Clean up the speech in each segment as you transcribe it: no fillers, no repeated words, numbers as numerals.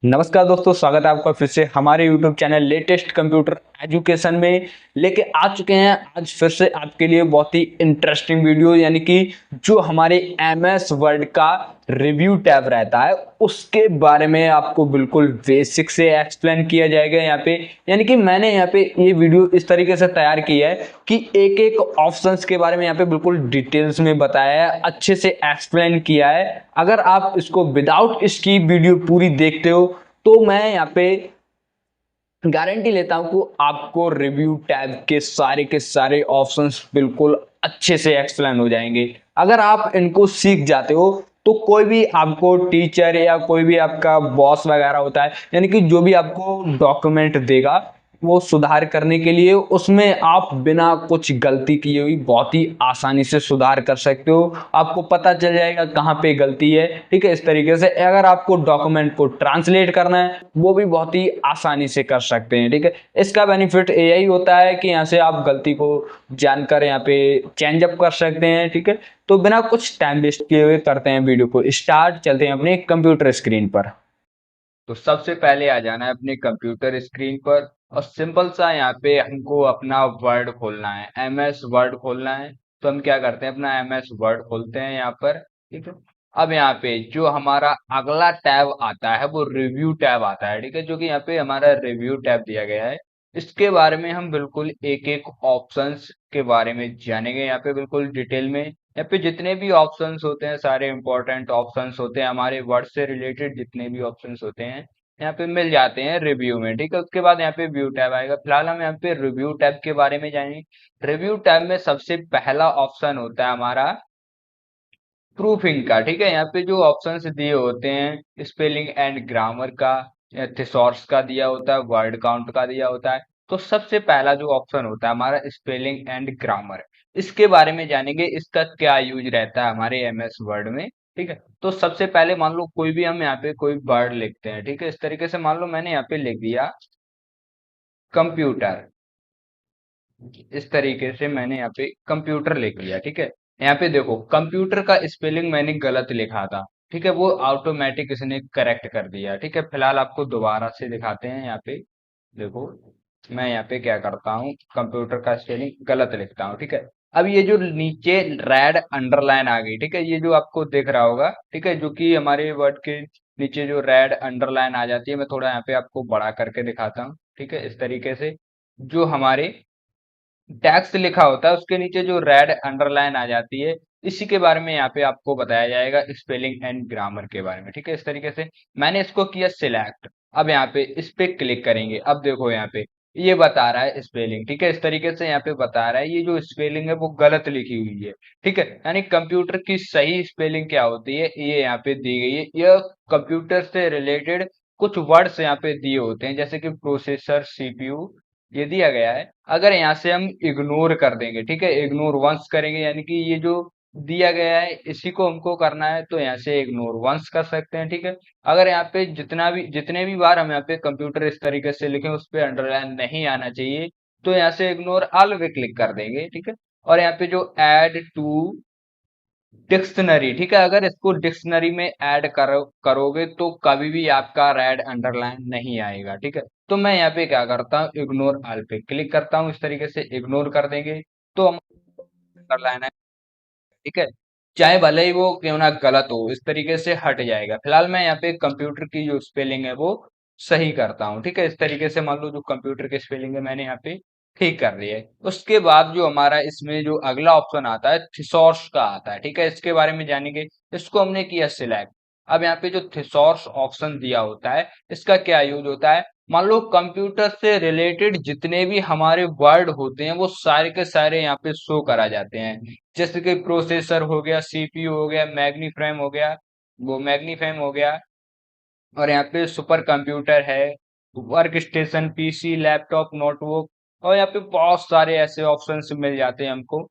नमस्कार दोस्तों, स्वागत है आपका फिर से हमारे YouTube channel latest computer education में। लेके आ चुके हैं आज फिर से आपके लिए बहुत ही इंटरेस्टिंग वीडियो, यानी कि जो हमारे MS वर्ड का रिव्यू टैब रहता है उसके बारे में आपको बिल्कुल बेसिक से एक्सप्लेन किया जाएगा यहाँ पे। यानी कि मैंने यहाँ पे ये वीडियो इस तरीके से तैयार की है कि एक एक ऑप्शंस के बारे में यहाँ पे बिल्कुल डिटेल्स में बताया है, अच्छे से एक्सप्लेन किया है। अगर आप इसको विदाउट इसकी वीडियो पूरी देखते हो तो मैं यहाँ पे गारंटी लेता हूं कि आपको रिव्यू टैब के सारे ऑप्शंस बिल्कुल अच्छे से एक्सप्लेन हो जाएंगे। अगर आप इनको सीख जाते हो तो कोई भी आपको टीचर या कोई भी आपका बॉस वगैरह होता है, यानी कि जो भी आपको डॉक्यूमेंट देगा वो सुधार करने के लिए, उसमें आप बिना कुछ गलती किए हुई बहुत ही आसानी से सुधार कर सकते हो। आपको पता चल जाएगा कहाँ पे गलती है। ठीक है, इस तरीके से अगर आपको डॉक्यूमेंट को ट्रांसलेट करना है वो भी बहुत ही आसानी से कर सकते हैं। ठीक है, इसका बेनिफिट यही होता है कि यहाँ से आप गलती को जानकर यहाँ पे चेंज अप कर सकते हैं। ठीक है, तो बिना कुछ टाइम वेस्ट किए हुए करते हैं वीडियो को स्टार्ट। चलते हैं अपने कंप्यूटर स्क्रीन पर। तो सबसे पहले आ जाना है अपने कंप्यूटर स्क्रीन पर और सिंपल सा यहाँ पे हमको अपना वर्ड खोलना है, MS वर्ड खोलना है। तो हम क्या करते हैं, अपना MS वर्ड खोलते हैं यहाँ पर। ठीक है, अब यहाँ पे जो हमारा अगला टैब आता है वो रिव्यू टैब आता है। ठीक है, जो कि यहाँ पे हमारा रिव्यू टैब दिया गया है। इसके बारे में हम बिल्कुल एक एक ऑप्शंस के बारे में जानेंगे यहाँ पे बिल्कुल डिटेल में। यहाँ पे जितने भी ऑप्शंस होते हैं, सारे इंपॉर्टेंट ऑप्शंस होते हैं, हमारे वर्ड से रिलेटेड जितने भी ऑप्शंस होते हैं यहाँ पे मिल जाते हैं रिव्यू में। ठीक है, उसके बाद यहाँ पे व्यू टैब आएगा। फिलहाल हम यहाँ पे रिव्यू टैब के बारे में जानेंगे। रिव्यू टैब में सबसे पहला ऑप्शन होता है हमारा प्रूफिंग का। ठीक है, यहाँ पे जो ऑप्शंस दिए होते हैं स्पेलिंग एंड ग्रामर का, थिसॉरस का दिया होता है, वर्ड काउंट का दिया होता है। तो सबसे पहला जो ऑप्शन होता है हमारा स्पेलिंग एंड ग्रामर, इसके बारे में जानेंगे, इसका क्या यूज रहता है हमारे MS वर्ड में। ठीक है, तो सबसे पहले मान लो कोई भी हम यहाँ पे कोई वर्ड लिखते हैं। ठीक है, इस तरीके से मान लो मैंने यहाँ पे लिख दिया कंप्यूटर। इस तरीके से मैंने यहाँ पे कंप्यूटर लिख लिया। ठीक है, यहाँ पे देखो कंप्यूटर का स्पेलिंग मैंने गलत लिखा था। ठीक है, वो ऑटोमेटिक इसने करेक्ट कर दिया। ठीक है, फिलहाल आपको दोबारा से दिखाते हैं। यहाँ पे देखो, मैं यहाँ पे क्या करता हूँ, कंप्यूटर का स्पेलिंग गलत लिखता हूँ। ठीक है, अब ये जो नीचे रेड अंडरलाइन आ गई, ठीक है, ये जो आपको दिख रहा होगा, ठीक है, जो कि हमारे वर्ड के नीचे जो रेड अंडरलाइन आ जाती है, मैं थोड़ा यहाँ पे आपको बड़ा करके दिखाता हूँ। ठीक है, इस तरीके से जो हमारे टैक्स लिखा होता है उसके नीचे जो रेड अंडरलाइन आ जाती है, इसी के बारे में यहाँ पे आपको बताया जाएगा, स्पेलिंग एंड ग्रामर के बारे में। ठीक है, इस तरीके से मैंने इसको किया सिलेक्ट। अब यहाँ पे इस पे क्लिक करेंगे। अब देखो यहाँ पे ये बता रहा है स्पेलिंग। ठीक है, इस तरीके से यहाँ पे बता रहा है ये जो स्पेलिंग है वो गलत लिखी हुई है। ठीक है, यानी कंप्यूटर की सही स्पेलिंग क्या होती है ये यहाँ पे दी गई है। यह कंप्यूटर से रिलेटेड कुछ वर्ड्स यहाँ पे दिए होते हैं, जैसे कि प्रोसेसर, CPU, ये दिया गया है। अगर यहाँ से हम इग्नोर कर देंगे, ठीक है, इग्नोर वंस करेंगे, यानी कि ये जो दिया गया है इसी को हमको करना है, तो यहाँ से इग्नोर वंस कर सकते हैं। ठीक है, अगर यहाँ पे जितने भी बार हम यहाँ पे कंप्यूटर इस तरीके से लिखें उस पे अंडरलाइन नहीं आना चाहिए, तो यहाँ से इग्नोर ऑल पे क्लिक कर देंगे। ठीक है, और यहाँ पे जो ऐड टू डिक्शनरी, ठीक है, अगर इसको डिक्शनरी में ऐड करोगे तो कभी भी आपका रेड अंडरलाइन नहीं आएगा। ठीक है, तो मैं यहाँ पे क्या करता हूँ, इग्नोर ऑल पे क्लिक करता हूँ, इस तरीके से इग्नोर कर देंगे तो हम अंडरलाइन है। ठीक है, चाहे भले ही वो क्यों ना गलत हो, इस तरीके से हट जाएगा। फिलहाल मैं यहाँ पे कंप्यूटर की जो स्पेलिंग है वो सही करता हूँ। ठीक है, इस तरीके से मान लो जो कंप्यूटर की स्पेलिंग है मैंने यहाँ पे ठीक कर दी है। उसके बाद जो हमारा इसमें जो अगला ऑप्शन आता है थिसॉरस का आता है। ठीक है, इसके बारे में जानेंगे। इसको हमने किया सिलेक्ट। अब यहाँ पे जो थिसॉरस ऑप्शन दिया होता है इसका क्या यूज होता है, मान लो कंप्यूटर से रिलेटेड जितने भी हमारे वर्ड होते हैं वो सारे के सारे यहाँ पे शो करा जाते हैं। जैसे कि प्रोसेसर हो गया, CPU हो गया, मैग्नीफ्रेम हो गया, और यहाँ पे सुपर कंप्यूटर है, work station, PC, laptop, notebook, और यहाँ पे बहुत सारे ऐसे ऑप्शंस मिल जाते हैं हमको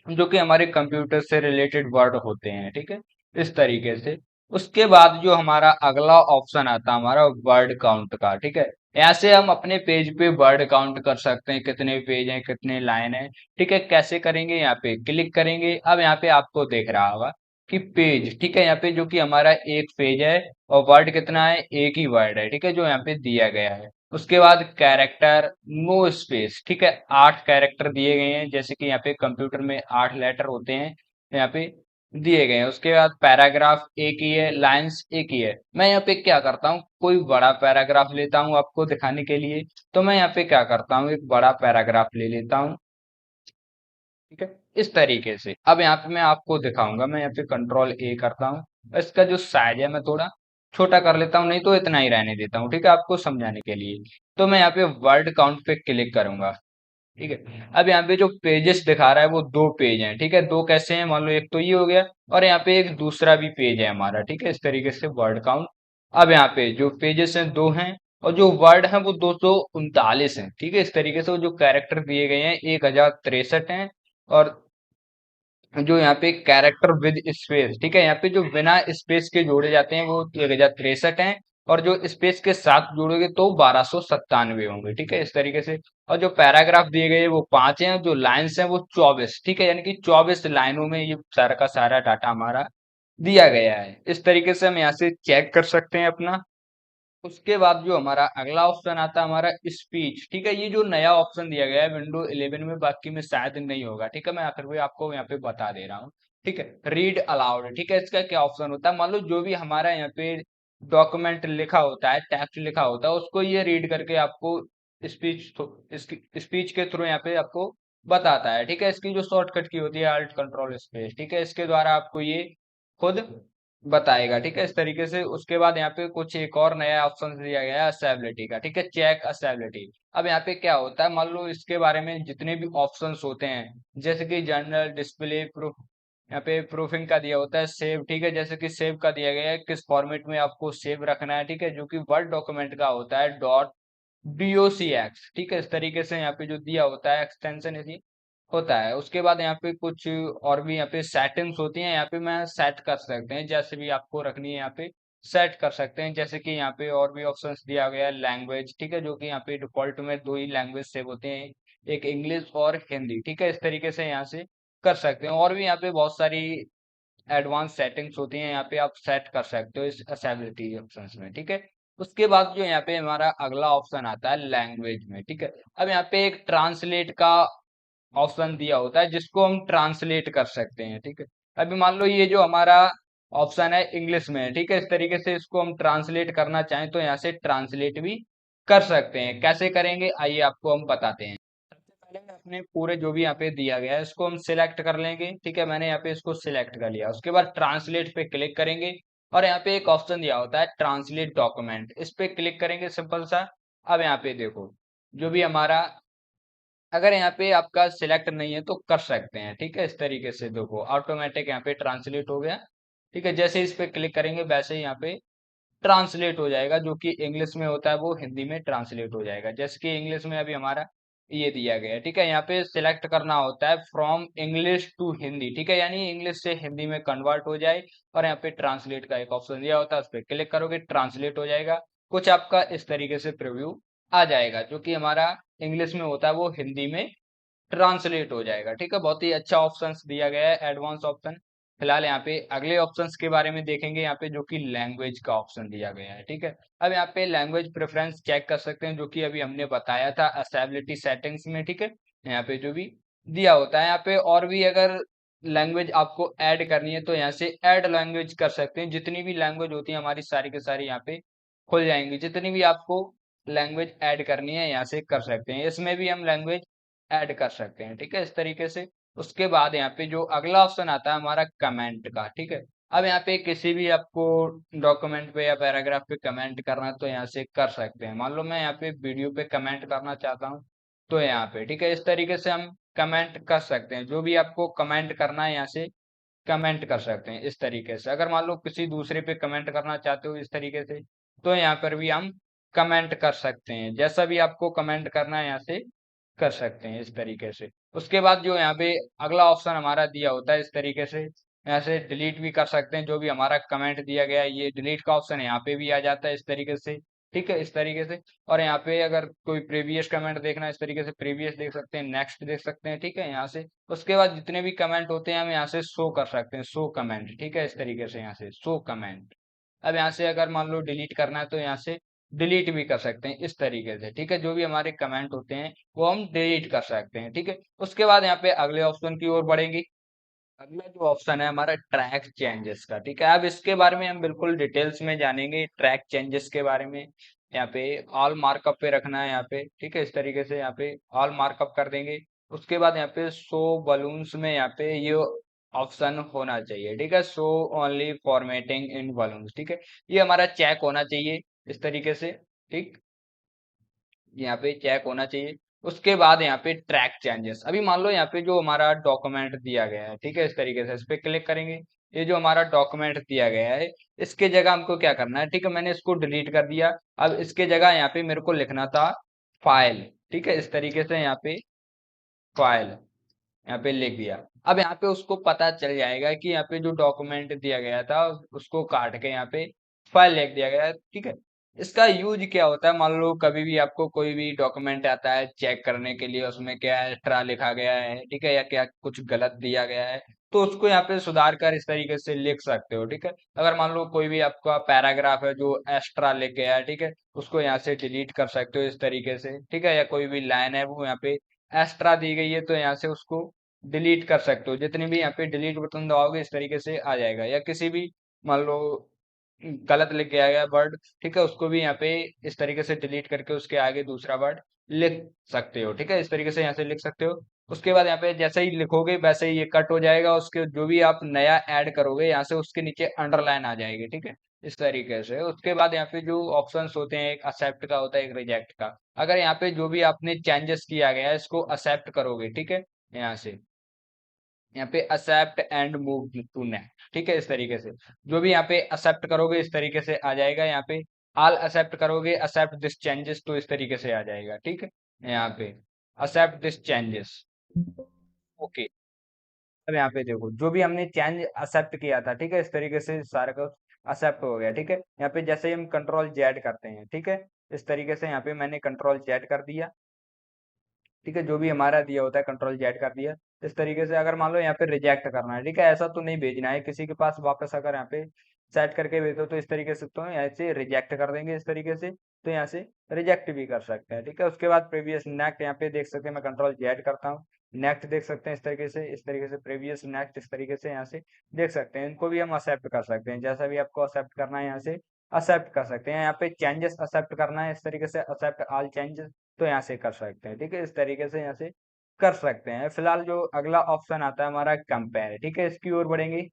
जो कि हमारे कंप्यूटर से रिलेटेड वर्ड होते हैं। ठीक है, इस तरीके से। उसके बाद जो हमारा अगला ऑप्शन आता है हमारा वर्ड काउंट का। ठीक है, यहाँ से हम अपने पेज पे वर्ड काउंट कर सकते हैं, कितने पेज हैं, कितने लाइन है। ठीक है, कैसे करेंगे, यहाँ पे क्लिक करेंगे। अब यहाँ पे आपको देख रहा होगा कि पेज, ठीक है, यहाँ पे जो कि हमारा एक पेज है और वर्ड कितना है, एक ही वर्ड है, ठीक है, जो यहाँ पे दिया गया है। उसके बाद कैरेक्टर, नो स्पेस, ठीक है, 8 कैरेक्टर दिए गए हैं, जैसे कि यहाँ पे कंप्यूटर में 8 लेटर होते हैं, यहाँ पे दिए गए हैं। उसके बाद पैराग्राफ एक ही है, लाइंस एक ही है। मैं यहाँ पे क्या करता हूँ, कोई बड़ा पैराग्राफ लेता हूँ आपको दिखाने के लिए। तो मैं यहाँ पे क्या करता हूँ, एक बड़ा पैराग्राफ ले लेता हूँ, ठीक है, इस तरीके से। अब यहाँ पे मैं आपको दिखाऊंगा, मैं यहाँ पे कंट्रोल ए करता हूँ। इसका जो साइज है मैं थोड़ा छोटा कर लेता हूँ, नहीं तो इतना ही रहने देता हूँ, ठीक है, आपको समझाने के लिए। तो मैं यहाँ पे वर्ड काउंट पे क्लिक करूंगा, ठीक है। अब यहाँ पे जो पेजेस दिखा रहा है वो 2 पेज हैं, ठीक है। दो कैसे हैं, मान लो एक तो ये हो गया और यहाँ पे एक दूसरा भी पेज है हमारा, ठीक है, इस तरीके से वर्ड काउंट। अब यहाँ पे जो पेजेस हैं 2 हैं और जो वर्ड हैं वो 239 हैं, ठीक है, इस तरीके से। वो जो कैरेक्टर दिए गए हैं 1063 हैं। और जो यहाँ पे कैरेक्टर विद स्पेस, ठीक है, यहाँ पे जो बिना स्पेस के जोड़े जाते हैं वो 1063 हैं। और जो स्पेस के साथ जोड़ोगे तो 1297 होंगे, ठीक है, इस तरीके से। और जो पैराग्राफ दिए गए हैं वो 5 हैं, जो लाइन्स हैं वो 24, ठीक है, यानी कि 24 लाइनों में ये सारा का सारा डाटा हमारा दिया गया है। इस तरीके से हम यहाँ से चेक कर सकते हैं अपना। उसके बाद जो हमारा अगला ऑप्शन आता है हमारा स्पीच, ठीक है, ये जो नया ऑप्शन दिया गया है विंडो 11 में, बाकी में शायद नहीं होगा, ठीक है, मैं आखिर में आपको यहाँ पे बता दे रहा हूँ, ठीक है। रीड अलाउड, ठीक है, इसका क्या ऑप्शन होता है, मान लो जो भी हमारा यहाँ पे डॉक्यूमेंट लिखा होता है, टेक्स्ट लिखा होता है, उसको ये रीड करके आपको स्पीच के थ्रू यहाँ पे आपको बताता है, ठीक है। इसकी जो शॉर्टकट की होती है अल्ट कंट्रोल स्पेस, ठीक है, इसके द्वारा आपको ये खुद बताएगा, ठीक है, इस तरीके से। उसके बाद यहाँ पे कुछ एक और नया ऑप्शन दिया गया है असेबिलिटी का, ठीक है, चेक असेबिलिटी। अब यहाँ पे क्या होता है, मान लो इसके बारे में जितने भी ऑप्शंस होते हैं, जैसे कि जनरल, डिस्प्ले, प्रूफ, यहाँ पे प्रूफिंग का दिया होता है, सेव, ठीक है, जैसे कि सेव का दिया गया है किस फॉर्मेट में आपको सेव रखना है, ठीक है, जो कि वर्ड डॉक्यूमेंट का होता है डॉट docx, ठीक है, इस तरीके से यहाँ पे जो दिया होता है एक्सटेंशन इसी होता है। उसके बाद यहाँ पे कुछ और भी यहाँ पे सेटिंग्स होती हैं, यहाँ पे मैं सेट कर सकते हैं, जैसे भी आपको रखनी है यहाँ पे सेट कर सकते हैं। जैसे कि यहाँ पे और भी ऑप्शंस दिया गया है, लैंग्वेज, ठीक है, जो कि यहाँ पे डिफॉल्ट में 2 ही लैंग्वेज सेव होते हैं, एक इंग्लिश और हिंदी, ठीक है, इस तरीके से यहाँ से कर सकते हैं। और भी यहाँ पे बहुत सारी एडवांस सेटिंग्स होती हैं, यहाँ पे आप सेट कर सकते हो इस असेबिलिटी ऑप्शंस में, ठीक है। उसके बाद जो यहाँ पे हमारा अगला ऑप्शन आता है लैंग्वेज में, ठीक है। अब यहाँ पे एक ट्रांसलेट का ऑप्शन दिया होता है जिसको हम ट्रांसलेट कर सकते हैं, ठीक है। अभी मान लो ये जो हमारा ऑप्शन है इंग्लिश में है, ठीक है, इस तरीके से इसको हम ट्रांसलेट करना चाहें तो यहाँ से ट्रांसलेट भी कर सकते हैं। कैसे करेंगे आइए आपको हम बताते हैं। सबसे पहले अपने पूरे जो भी यहाँ पे दिया गया है इसको हम सिलेक्ट कर लेंगे, ठीक है, मैंने यहाँ पे इसको सिलेक्ट कर लिया। उसके बाद ट्रांसलेट पे क्लिक करेंगे और यहाँ पे एक ऑप्शन दिया होता है ट्रांसलेट डॉक्यूमेंट, इस पे क्लिक करेंगे सिंपल सा। अब यहाँ पे देखो जो भी हमारा, अगर यहाँ पे आपका सिलेक्ट नहीं है तो कर सकते हैं, ठीक है, इस तरीके से देखो ऑटोमेटिक यहाँ पे ट्रांसलेट हो गया, ठीक है। जैसे इस पे क्लिक करेंगे वैसे ही यहाँ पे ट्रांसलेट हो जाएगा, जो कि इंग्लिश में होता है वो हिंदी में ट्रांसलेट हो जाएगा। जैसे कि इंग्लिश में अभी हमारा ये दिया गया है, ठीक है, यहाँ पे सिलेक्ट करना होता है फ्रॉम इंग्लिश टू हिंदी, ठीक है, यानी इंग्लिश से हिंदी में कन्वर्ट हो जाए। और यहाँ पे ट्रांसलेट का एक ऑप्शन दिया होता है, उस पर क्लिक करोगे ट्रांसलेट हो जाएगा। कुछ आपका इस तरीके से प्रीव्यू आ जाएगा, जो कि हमारा इंग्लिश में होता है वो हिंदी में ट्रांसलेट हो जाएगा, ठीक है। बहुत ही अच्छा ऑप्शंस दिया गया है, एडवांस ऑप्शन। फिलहाल यहाँ पे अगले ऑप्शंस के बारे में देखेंगे, यहाँ पे जो कि लैंग्वेज का ऑप्शन दिया गया है, ठीक है। अब यहाँ पे लैंग्वेज प्रेफरेंस चेक कर सकते हैं, जो कि अभी हमने बताया था असेबिलिटी सेटिंग्स में, ठीक है। यहाँ पे जो भी दिया होता है, यहाँ पे और भी अगर लैंग्वेज आपको ऐड करनी है तो यहाँ से ऐड लैंग्वेज कर सकते हैं। जितनी भी लैंग्वेज होती है हमारी सारी के सारी यहाँ पे खुल जाएंगी, जितनी भी आपको लैंग्वेज ऐड करनी है यहाँ से कर सकते हैं। इसमें भी हम लैंग्वेज ऐड कर सकते हैं, ठीक है, इस तरीके से। उसके बाद यहाँ पे जो अगला ऑप्शन आता है हमारा कमेंट का, ठीक है। अब यहाँ पे किसी भी आपको डॉक्यूमेंट पे या पैराग्राफ पे कमेंट करना है तो यहाँ से कर सकते हैं। मान लो मैं यहाँ पे वीडियो पे कमेंट करना चाहता हूँ तो यहाँ पे, ठीक है, इस तरीके से हम कमेंट कर सकते हैं। जो भी आपको कमेंट करना है यहाँ से कमेंट कर सकते हैं इस तरीके से। अगर मान लो किसी दूसरे पे कमेंट करना चाहते हो इस तरीके से तो यहाँ पर भी हम कमेंट कर सकते हैं। जैसा भी आपको कमेंट करना है यहाँ से कर सकते हैं इस तरीके से। उसके बाद जो यहाँ पे अगला ऑप्शन हमारा दिया होता है इस तरीके से, यहाँ से डिलीट भी कर सकते हैं। जो भी हमारा कमेंट दिया गया है ये डिलीट का ऑप्शन यहाँ पे भी आ जाता है इस तरीके से, ठीक है, इस तरीके से। और यहाँ पे अगर कोई प्रीवियस कमेंट देखना है, इस तरीके से प्रीवियस देख सकते हैं, नेक्स्ट देख सकते हैं, ठीक है, यहाँ से। उसके बाद जितने भी कमेंट होते हैं हम यहाँ से शो कर सकते हैं, शो कमेंट, ठीक है, इस तरीके से यहाँ से शो कमेंट। अब यहाँ से अगर मान लो डिलीट करना है तो यहाँ से डिलीट भी कर सकते हैं, इस तरीके से, ठीक है। जो भी हमारे कमेंट होते हैं वो हम डिलीट कर सकते हैं, ठीक है। उसके बाद यहाँ पे अगले ऑप्शन की ओर बढ़ेंगे। अगला जो ऑप्शन है हमारा ट्रैक चेंजेस का, ठीक है। अब इसके बारे में हम बिल्कुल डिटेल्स में जानेंगे, ट्रैक चेंजेस के बारे में। यहाँ पे ऑल मार्कअप पे रखना है यहाँ पे, ठीक है, इस तरीके से यहाँ पे ऑल मार्कअप कर देंगे। उसके बाद यहाँ पे शो बलून्स में यहाँ पे ये ऑप्शन होना चाहिए, ठीक है, शो ओनली फॉर्मेटिंग इन बलून्स, ठीक है। ये हमारा चेक होना चाहिए इस तरीके से, ठीक, यहाँ पे चेक होना चाहिए। उसके बाद यहाँ पे ट्रैक चेंजेस, अभी मान लो यहाँ पे जो हमारा डॉक्यूमेंट दिया गया है, ठीक है, इस तरीके से इस पे क्लिक करेंगे। ये जो हमारा डॉक्यूमेंट दिया गया है, इसके जगह हमको क्या करना है, ठीक है, मैंने इसको डिलीट कर दिया। अब इसके जगह यहाँ पे मेरे को लिखना था फाइल, ठीक है, इस तरीके से यहाँ पे फाइल यहाँ पे लिख दिया। अब यहाँ पे उसको पता चल जाएगा कि यहाँ पे जो डॉक्यूमेंट दिया गया था उसको काट के यहाँ पे फाइल लिख दिया गया है, ठीक है। इसका यूज क्या होता है, मान लो कभी भी आपको कोई भी डॉक्यूमेंट आता है चेक करने के लिए, उसमें क्या एक्स्ट्रा लिखा गया है, ठीक है, या क्या कुछ गलत दिया गया है, तो उसको यहाँ पे सुधार कर इस तरीके से लिख सकते हो, ठीक है। अगर मान लो कोई भी आपका पैराग्राफ है जो एक्स्ट्रा लिख गया है, ठीक है, उसको यहाँ से डिलीट कर सकते हो इस तरीके से, ठीक है, या कोई भी लाइन है वो यहाँ पे एक्स्ट्रा दी गई है तो यहाँ से उसको डिलीट कर सकते हो। जितनी भी यहाँ पे डिलीट बटन दबाओगे इस तरीके से आ जाएगा। या किसी भी मान लो गलत लिख के आ गया वर्ड, ठीक है, उसको भी यहाँ पे इस तरीके से डिलीट करके उसके आगे दूसरा वर्ड लिख सकते हो, ठीक है, इस तरीके से यहाँ से लिख सकते हो। उसके बाद यहाँ पे जैसे ही लिखोगे वैसे ही ये कट हो जाएगा, उसके जो भी आप नया ऐड करोगे यहाँ से उसके नीचे अंडरलाइन आ जाएगी, ठीक है, इस तरीके से। उसके बाद यहाँ पे जो ऑप्शंस होते हैं, एक एक्सेप्ट का होता है, एक रिजेक्ट का। अगर यहाँ पे जो भी आपने चेंजेस किया गया है इसको एक्सेप्ट करोगे, ठीक है, यहाँ से यहाँ पे accept and move to next, ठीक है, इस तरीके से जो भी यहाँ पे accept करोगे इस तरीके से आ जाएगा। यहाँ पे ऑल accept करोगे, accept दिस चेंजेस, तो इस तरीके से आ जाएगा, ठीक है, यहाँ पे accept दिस चेंजेस, ओके। अब यहाँ पे देखो जो भी हमने चेंज एक्सेप्ट किया था, ठीक है, इस तरीके से सारा कुछ एक्सेप्ट हो गया, ठीक है। यहाँ पे जैसे ही हम कंट्रोल जेड करते हैं, ठीक है, इस तरीके से यहाँ पे मैंने कंट्रोल जेड कर दिया, ठीक है, जो भी हमारा दिया होता है कंट्रोल जेड कर दिया इस तरीके से। अगर मान लो यहाँ पे रिजेक्ट करना है, ठीक है, ऐसा तो नहीं भेजना है किसी के पास वापस, अगर यहाँ पे सेट करके भेजो तो इस तरीके से, तो यहाँ से रिजेक्ट कर देंगे इस तरीके से, तो यहाँ से रिजेक्ट भी कर सकते हैं, ठीक है। उसके बाद प्रीवियस नेक्स्ट यहाँ पे देख सकते हैं, मैं कंट्रोल जेड करता हूँ, नेक्स्ट देख सकते हैं इस तरीके से प्रीवियस नेक्स्ट इस तरीके से यहाँ से देख सकते हैं। इनको भी हम एक्सेप्ट कर सकते हैं, जैसा भी आपको एक्सेप्ट करना है यहाँ से एक्सेप्ट कर सकते हैं। यहाँ पे चेंजेस एक्सेप्ट करना है इस तरीके से एक्सेप्ट ऑल चेंजेस, तो यहाँ से कर सकते हैं, ठीक है, इस तरीके से यहाँ से कर सकते हैं। फिलहाल जो अगला ऑप्शन आता है हमारा कंपेयर, ठीक है, इसकी ओर बढ़ेंगे।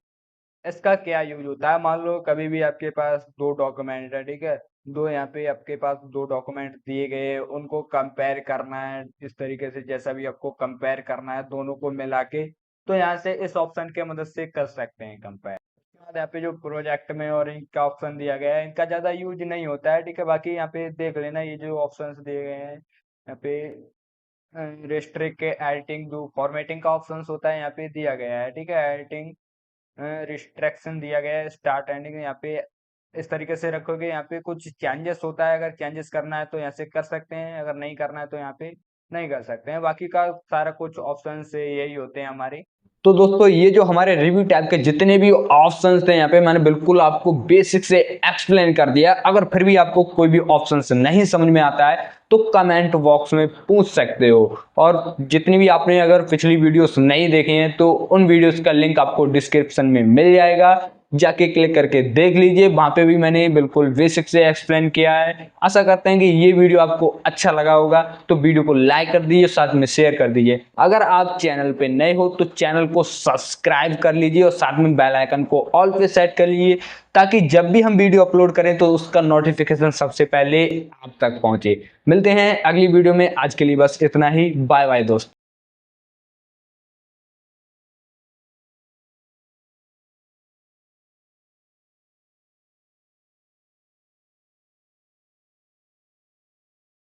इसका क्या यूज होता है, मान लो कभी भी आपके पास दो डॉक्यूमेंट है, ठीक है, दो यहाँ पे आपके पास दो डॉक्यूमेंट दिए गए हैं, उनको कंपेयर करना है इस तरीके से, जैसा भी आपको कंपेयर करना है दोनों को मिला के, तो यहाँ से इस ऑप्शन की मदद से कर सकते हैं कंपेयर। उसके बाद यहाँ पे जो प्रोजेक्ट में और इनका ऑप्शन दिया गया है, इनका ज्यादा यूज नहीं होता है, ठीक है। बाकी यहाँ पे देख लेना, ये जो ऑप्शंस दिए गए हैं यहाँ पे रेस्ट्रिक्ट के एडिटिंग जो फॉर्मेटिंग का ऑप्शंस होता है यहाँ पे दिया गया है, ठीक है, एडिटिंग रिस्ट्रिक्शन दिया गया है, स्टार्ट एंडिंग यहाँ पे इस तरीके से रखोगे। यहाँ पे कुछ चेंजेस होता है, अगर चेंजेस करना है तो यहाँ से कर सकते हैं, अगर नहीं करना है तो यहाँ पे नहीं कर सकते हैं। बाकी का सारा कुछ ऑप्शन से यही होते हैं हमारे। तो दोस्तों ये जो हमारे रिव्यू टैब के जितने भी ऑप्शंस थे यहाँ पे मैंने बिल्कुल आपको बेसिक से एक्सप्लेन कर दिया। अगर फिर भी आपको कोई भी ऑप्शंस नहीं समझ में आता है तो कमेंट बॉक्स में पूछ सकते हो। और जितनी भी आपने अगर पिछली वीडियोस नहीं देखी हैं तो उन वीडियोस का लिंक आपको डिस्क्रिप्शन में मिल जाएगा, जाके क्लिक करके देख लीजिए। वहां पे भी मैंने बिल्कुल बेसिक से एक्सप्लेन किया है। आशा करते हैं कि ये वीडियो आपको अच्छा लगा होगा, तो वीडियो को लाइक कर दीजिए, साथ में शेयर कर दीजिए। अगर आप चैनल पे नए हो तो चैनल को सब्सक्राइब कर लीजिए और साथ में बेल आइकन को ऑल पे सेट कर लीजिए, ताकि जब भी हम वीडियो अपलोड करें तो उसका नोटिफिकेशन सबसे पहले आप तक पहुंचे। मिलते हैं अगली वीडियो में, आज के लिए बस इतना ही। बाय बाय दोस्तों।